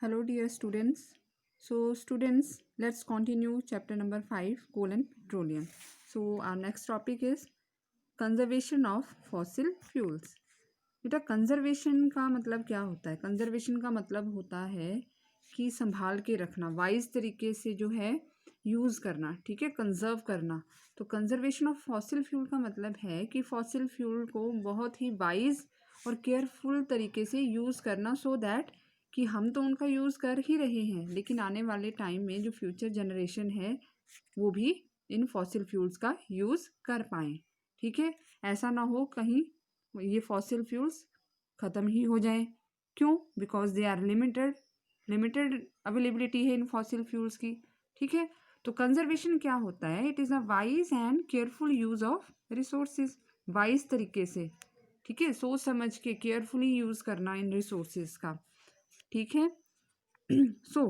Hello dear students. So students, let's continue chapter number 5 coal and petroleum. So our next topic is conservation of fossil fuels. बेटा conservation का मतलब क्या होता है? Conservation का मतलब होता है कि संभाल के रखना, वाइज तरीके से जो है यूज़ करना, ठीक है, कंजर्व करना। तो कंजर्वेशन ऑफ फॉसिल फ्यूल का मतलब है कि फॉसिल फ्यूल को बहुत ही वाइज और केयरफुल तरीके से यूज़ करना, सो दैट कि हम तो उनका यूज़ कर ही रहे हैं, लेकिन आने वाले टाइम में जो फ्यूचर जनरेशन है वो भी इन फॉसिल फ्यूल्स का यूज़ कर पाएँ, ठीक है। ऐसा ना हो कहीं ये फॉसिल फ्यूल्स ख़त्म ही हो जाएं। क्यों? Because they are limited availability है इन फॉसिल फ्यूल्स की, ठीक है। तो कंजर्वेशन क्या होता है? It is a wise and careful use of resources, wise तरीके से, ठीक है, सोच समझ के केयरफुली यूज़ करना इन रिसोर्सेज का, ठीक है। So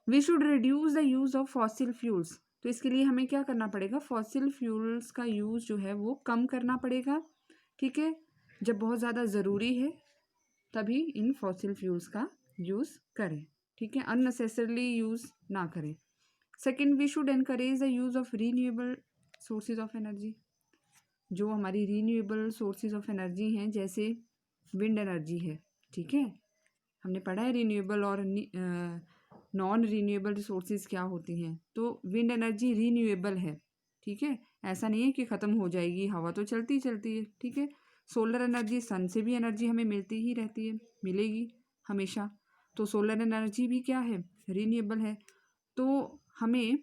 we should reduce the use of fossil fuels. तो इसके लिए हमें क्या करना पड़ेगा? फॉसिल फ्यूल्स का यूज़ जो है वो कम करना पड़ेगा, ठीक है। जब बहुत ज़्यादा ज़रूरी है तभी इन फॉसिल फ्यूल्स का यूज़ करें, ठीक है, अननेसेसरली यूज़ ना करें। Second, we should encourage the use of renewable sources of energy. जो हमारी रीन्यूएबल सोर्सेज ऑफ एनर्जी हैं, जैसे विंड एनर्जी है, ठीक है, हमने पढ़ा है रीन्यूएबल और नॉन रीन्यूएबल रिसोर्सेज क्या होती हैं। तो विंड एनर्जी रीन्यूएबल है, ठीक है, ऐसा नहीं है कि ख़त्म हो जाएगी, हवा तो चलती चलती है, ठीक है। सोलर एनर्जी, सन से भी एनर्जी हमें मिलती ही रहती है, मिलेगी हमेशा। तो सोलर एनर्जी भी क्या है? रीन्यूएबल है। तो हमें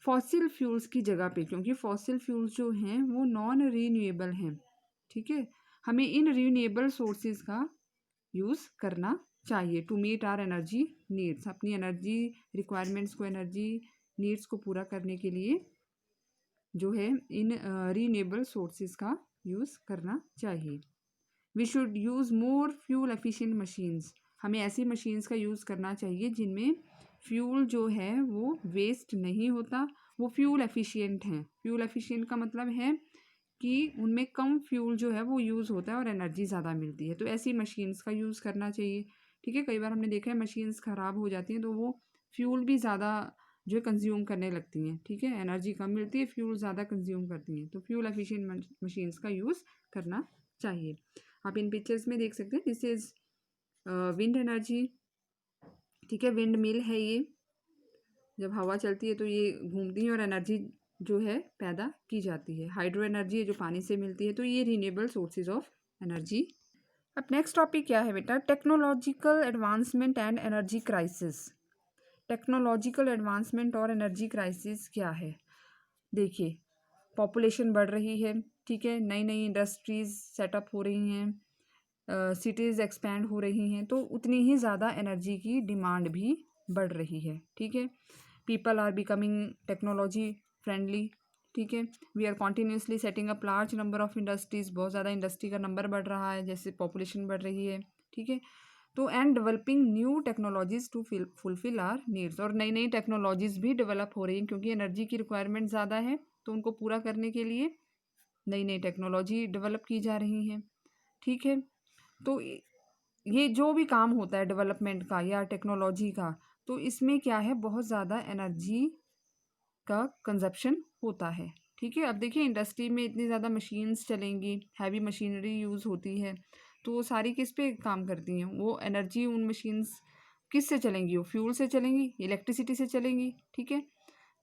फॉसिल फ्यूल्स की जगह पे, क्योंकि फॉसिल फ्यूल्स जो हैं वो नॉन रीन्यूएबल हैं, ठीक है, हमें इन रीन्यूएबल सोर्सेज का यूज़ करना चाहिए to meet our energy needs. अपनी एनर्जी रिक्वायरमेंट्स को, एनर्जी नीड्स को पूरा करने के लिए जो है इन रीन्यूएबल सोर्सेज का यूज़ करना चाहिए। We should use more fuel efficient machines. हमें ऐसी मशीन्स का यूज़ करना चाहिए जिनमें फ्यूल जो है वो वेस्ट नहीं होता, वो फ्यूल एफिशिएंट हैं। फ्यूल एफिशिएंट का मतलब है कि उनमें कम फ्यूल जो है वो यूज़ होता है और एनर्जी ज़्यादा मिलती है। तो ऐसी मशीन्स का यूज़ करना चाहिए, ठीक है। कई बार हमने देखा है मशीन्स ख़राब हो जाती हैं तो वो फ्यूल भी ज़्यादा जो है कंज्यूम करने लगती हैं, ठीक है, एनर्जी कम मिलती है, फ्यूल ज़्यादा कंज्यूम करती हैं। तो फ्यूल एफिशिएंट मशीन्स का यूज़ करना चाहिए। आप इन पिक्चर्स में देख सकते हैं, दिस इज़ विंड एनर्जी, ठीक है, विंड मिल है ये। जब हवा चलती है तो ये घूमती है और एनर्जी जो है पैदा की जाती है। हाइड्रो एनर्जी है जो पानी से मिलती है। तो ये रीन्यूएबल सोर्सेज ऑफ एनर्जी। अब नेक्स्ट टॉपिक क्या है बेटा? Technological advancement and energy crisis. Technological advancement और एनर्जी क्राइसिस क्या है? देखिए, पॉपुलेशन बढ़ रही है, ठीक है, नई नई इंडस्ट्रीज़ सेटअप हो रही हैं, सिटीज़ एक्सपैंड हो रही हैं, तो उतनी ही ज़्यादा एनर्जी की डिमांड भी बढ़ रही है, ठीक है। People are becoming technology friendly, ठीक है। We are continuously setting up large number of industries. बहुत ज़्यादा इंडस्ट्री का नंबर बढ़ रहा है जैसे पॉपुलेशन बढ़ रही है, ठीक है। तो and developing new technologies to fulfil our needs. और नई नई टेक्नोलॉजीज़ भी डेवलप हो रही हैं क्योंकि एनर्जी की रिक्वायरमेंट ज़्यादा है, तो उनको पूरा करने के लिए नई नई टेक्नोलॉजी डेवलप की जा रही हैं, ठीक है। तो ये जो भी काम होता है डेवलपमेंट का या टेक्नोलॉजी का, तो इसमें क्या है, बहुत ज़्यादा एनर्जी का कंजप्शन होता है, ठीक है। अब देखिए, इंडस्ट्री में इतनी ज़्यादा मशीन्स चलेंगी, हैवी मशीनरी यूज़ होती है, तो वो सारी किस पे काम करती हैं? वो एनर्जी, उन मशीन्स किस से चलेंगी? वो फ्यूल से चलेंगी, इलेक्ट्रिसिटी से चलेंगी, ठीक है।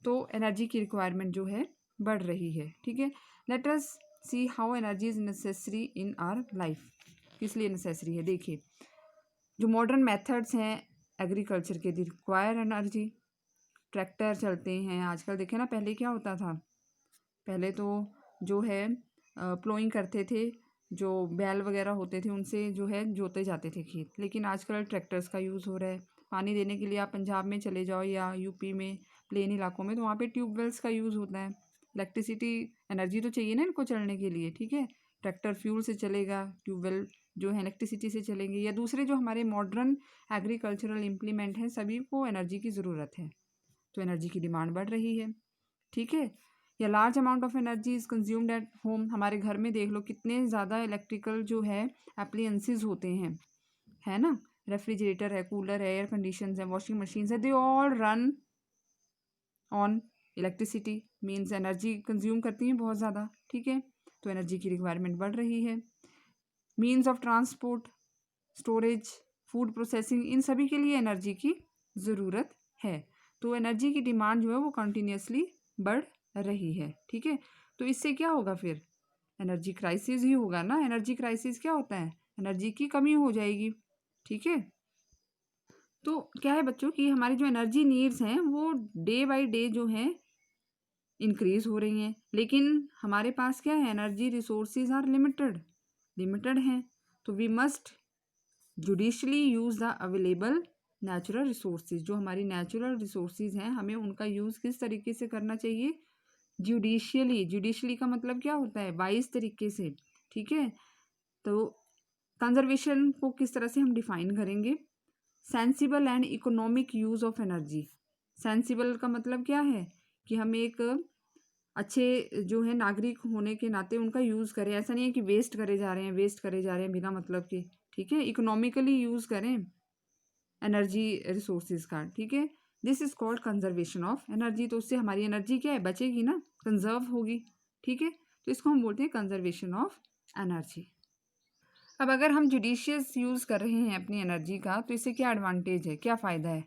तो एनर्जी की रिक्वायरमेंट जो है बढ़ रही है, ठीक है। Let us see how energy is necessary in our life. किस लिए नेसेसरी है? देखिए, जो मॉडर्न मेथड्स हैं एग्रीकल्चर के, दे रिक्वायर एनर्जी। ट्रैक्टर चलते हैं आजकल, देखें ना, पहले क्या होता था? पहले तो जो है प्लोइंग करते थे, जो बैल वगैरह होते थे उनसे जो है जोते जाते थे खेत, लेकिन आजकल ट्रैक्टर्स का यूज़ हो रहा है। पानी देने के लिए आप पंजाब में चले जाओ या यूपी में प्लेन इलाकों में, तो वहाँ पे ट्यूबवेल्स का यूज़ होता है। इलेक्ट्रिसिटी, एनर्जी तो चाहिए ना इनको चलने के लिए, ठीक है। ट्रैक्टर फ्यूल से चलेगा, ट्यूबवेल जो है इलेक्ट्रिसिटी से चलेंगे, या दूसरे जो हमारे मॉडर्न एग्रीकल्चरल इम्प्लीमेंट हैं, सभी को एनर्जी की ज़रूरत है, तो एनर्जी की डिमांड बढ़ रही है, ठीक है। या large amount of energy is consumed at home. हमारे घर में देख लो कितने ज़्यादा इलेक्ट्रिकल जो है एप्लियंसेस होते हैं, है ना। रेफ्रिजरेटर है, कूलर है, एयर कंडीशंस है, वॉशिंग मशीन्स है, they all run on electricity, means energy consume करती हैं बहुत ज़्यादा, ठीक है। तो एनर्जी की रिक्वायरमेंट बढ़ रही है। Means of transport, storage, food processing, इन सभी के लिए एनर्जी की ज़रूरत है। तो एनर्जी की डिमांड जो है वो कंटिन्यूसली बढ़ रही है, ठीक है। तो इससे क्या होगा फिर, एनर्जी क्राइसिस ही होगा ना। एनर्जी क्राइसिस क्या होता है, एनर्जी की कमी हो जाएगी, ठीक है। तो क्या है बच्चों की हमारी जो एनर्जी नीड्स हैं वो डे बाय डे जो है इंक्रीज हो रही हैं, लेकिन हमारे पास क्या है, एनर्जी रिसोर्सेज आर लिमिटेड हैं। तो we must judiciously use the available natural resources. जो हमारी नेचुरल रिसोर्सेज हैं हमें उनका यूज़ किस तरीके से करना चाहिए, जुडिशली का मतलब क्या होता है, वाइज तरीके से, ठीक है। तो कंजर्वेशन को किस तरह से हम डिफाइन करेंगे, sensible and economic use of energy. Sensible का मतलब क्या है कि हम एक अच्छे जो है नागरिक होने के नाते उनका यूज़ करें, ऐसा नहीं है कि वेस्ट करे जा रहे हैं बिना मतलब के, ठीक है। इकोनॉमिकली यूज़ करें एनर्जी रिसोर्सेज का, ठीक है। This is called conservation of energy. तो उससे हमारी एनर्जी क्या है, बचेगी ना, कंजर्व होगी, ठीक है। तो इसको हम बोलते हैं कंजर्वेशन ऑफ एनर्जी। अब अगर हम जुडिशियस यूज़ कर रहे हैं अपनी एनर्जी का तो इससे क्या एडवांटेज है, क्या फ़ायदा है।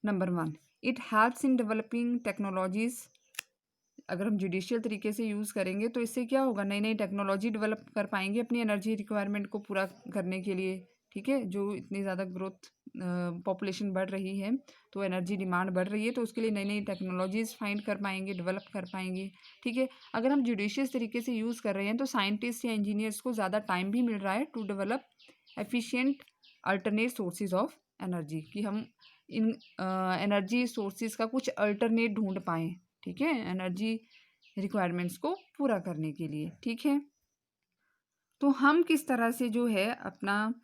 Number 1, it helps in developing technologies. अगर हम जुडिशियल तरीके से यूज़ करेंगे तो इससे क्या होगा, नई नई टेक्नोलॉजी डेवलप कर पाएंगे अपनी एनर्जी रिक्वायरमेंट को पूरा करने के लिए, ठीक है। जो इतनी ज़्यादा ग्रोथ पॉपुलेशन बढ़ रही है तो एनर्जी डिमांड बढ़ रही है, तो उसके लिए नई नई टेक्नोलॉजीज़ फाइंड कर पाएंगे, डेवलप कर पाएंगे, ठीक है। अगर हम जुडिशियस तरीके से यूज़ कर रहे हैं तो साइंटिस्ट या इंजीनियर्स को ज़्यादा टाइम भी मिल रहा है to develop efficient alternate sources of energy, कि हम इन एनर्जी सोर्सेज का कुछ अल्टरनेट ढूंढ पाएँ, ठीक है, एनर्जी रिक्वायरमेंट्स को पूरा करने के लिए, ठीक है। तो हम किस तरह से जो है अपना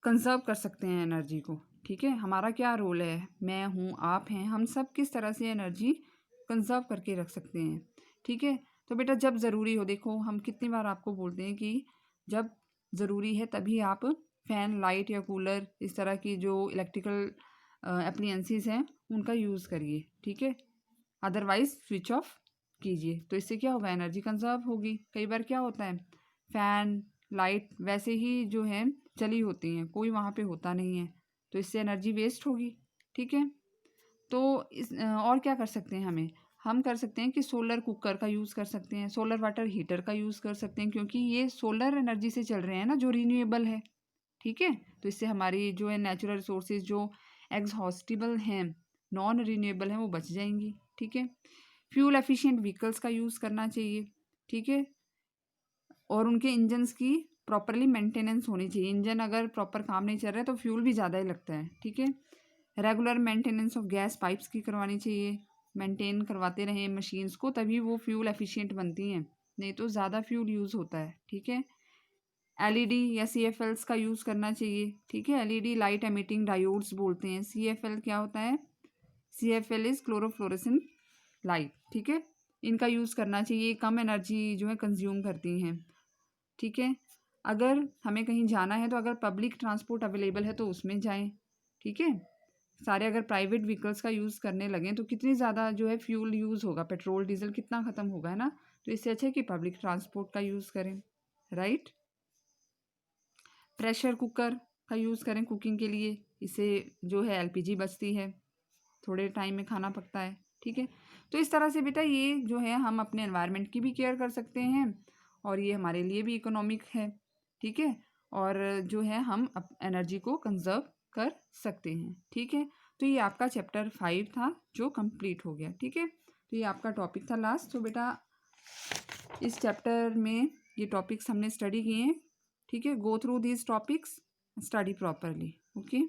कंजर्व कर सकते हैं एनर्जी को, ठीक है। हमारा क्या रोल है, मैं हूँ, आप हैं, हम सब किस तरह से एनर्जी कंजर्व करके रख सकते हैं, ठीक है। तो बेटा जब ज़रूरी हो, देखो हम कितनी बार आपको बोलते हैं कि जब ज़रूरी है तभी आप फ़ैन, लाइट या कूलर, इस तरह की जो इलेक्ट्रिकल एप्लियंसेस हैं उनका यूज़ करिए, ठीक है। अदरवाइज स्विच ऑफ कीजिए। तो इससे क्या होगा, एनर्जी कंजर्व होगी। कई बार क्या होता है, फ़ैन, लाइट वैसे ही जो है चली होती हैं, कोई वहाँ पे होता नहीं है, तो इससे एनर्जी वेस्ट होगी, ठीक है। तो इस और क्या कर सकते हैं, हम कर सकते हैं कि सोलर कुकर का यूज़ कर सकते हैं, सोलर वाटर हीटर का यूज़ कर सकते हैं, क्योंकि ये सोलर एनर्जी से चल रहे हैं ना, जो रीन्यूएबल है, ठीक है। तो इससे हमारी जो है नेचुरल रिसोर्सेज जो एग्जॉस्टिबल हैं, नॉन रीन्यूएबल हैं, वो बच जाएंगी, ठीक है। फ्यूल एफिशिएंट व्हीकल्स का यूज़ करना चाहिए, ठीक है। और उनके इंजन्स की प्रॉपरली मेंटेनेंस होनी चाहिए। इंजन अगर प्रॉपर काम नहीं चल रहा है तो फ्यूल भी ज़्यादा ही लगता है, ठीक है। Regular maintenance of gas pipes की करवानी चाहिए, मेंटेन करवाते रहें मशीन्स को, तभी वो फ्यूल एफिशिएंट बनती हैं, नहीं तो ज़्यादा फ्यूल यूज़ होता है, ठीक है। एलईडी या सीएफएल्स का यूज़ करना चाहिए, ठीक है। एलईडी लाइट एमिटिंग डायोड्स बोलते हैं। सीएफएल क्या होता है, सीएफएल इज़ क्लोरोफ्लोरेसेंट लाइट, ठीक है। इनका यूज़ करना चाहिए, कम एनर्जी जो है कंज्यूम करती हैं, ठीक है। अगर हमें कहीं जाना है तो अगर पब्लिक ट्रांसपोर्ट अवेलेबल है तो उसमें जाएं, ठीक है। सारे अगर प्राइवेट व्हीकल्स का यूज़ करने लगें तो कितनी ज़्यादा जो है फ्यूल यूज़ होगा, पेट्रोल डीजल कितना ख़त्म होगा, है ना। तो इससे अच्छा है कि पब्लिक ट्रांसपोर्ट का यूज़ करें, राइट। प्रेशर कुकर का यूज़ करें कुकिंग के लिए, इससे जो है एलपीजी बचती है, थोड़े टाइम में खाना पकता है, ठीक है। तो इस तरह से बेटा ये जो है हम अपने एनवायरनमेंट की भी केयर कर सकते हैं और ये हमारे लिए भी इकोनॉमिक है, ठीक है। और जो है हम एनर्जी को कंजर्व कर सकते हैं, ठीक है। तो ये आपका चैप्टर 5 था जो कंप्लीट हो गया, ठीक है। तो ये आपका टॉपिक था लास्ट। तो बेटा इस चैप्टर में ये टॉपिक्स हमने स्टडी किए हैं, ठीक है। Go through these topics, study properly, okay.